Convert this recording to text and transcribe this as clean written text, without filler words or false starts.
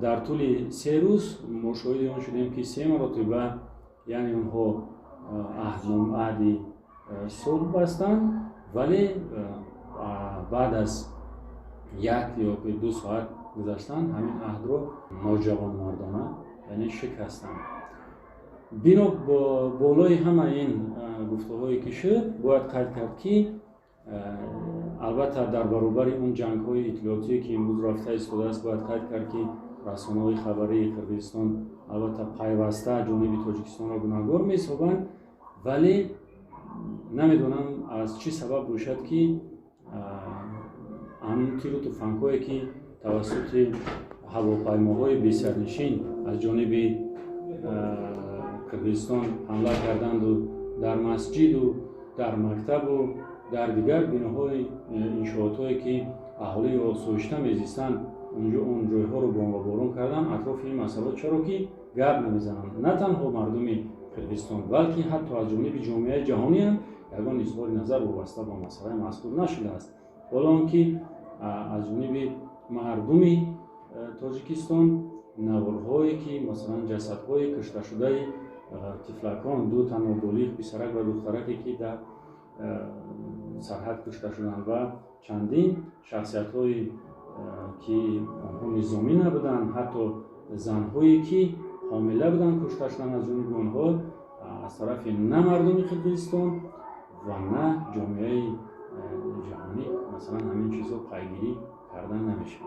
дар тӯли 3 рӯз мушоҳидаи он шудем, ки 3 маротиба яъне онҳо аҳди сулҳ бастанд, вале баъд аз 1 ё 2 соат гузаштан ҳамин аҳдро ноҷавонмардона яъне шикастанд. бино болои ҳама ин гуфтуҳое ки шуд, бояд қайд кард, ки албатта дар баробари он ҷангҳои иттилоотие ки имрӯз рафта истодааст, бояд қайд кард, ки расонаҳои хабарии Қирғизистон албатта пайваста ҷониби Тоҷикистонро гунаҳгор меҳисобанд, вале намедонам аз чӣ сабаб бошад, ки ҳамин тиру туфангҳое ки тавассути ҳавопаймоҳои бесарнишин аз ҷониби Қирғизистон ҳамла карданду дар масҷиду дар мактабу дар дигар биноҳои иншоотҳое ки аҳолии осоишта мезистанд онҷо он ҷойҳоро бомбаборон карданд. Атрофи ин масъала чаро ки гап намезананд, на танҳо мардуми Қирғизистон, балки ҳатто аз ҷониби ҷомеаи ҷаҳонӣ ҳам ягон изҳори назар вобаста ба масъалаи мазкур нашудааст. ҳоло он ки аз ҷониби мардуми Тоҷикистон наворҳое ки масалан ҷасадҳои кушташудаи тифлакон, 2 тан ноболиғ писарак ва духтараке ки дар сарҳад кушта шуданд ва чандин шахсиятҳои ки онҳо низомӣ набуданд, ҳатто занҳое ки ҳомила буданд кушта шуданд аз ҷониби онҳо аз тарафи на мардуми Қирғизистон ва на ҷомеаи ҷаҳонӣ. Масалан ҳамин чизҳо пайгирӣ карда намешавад.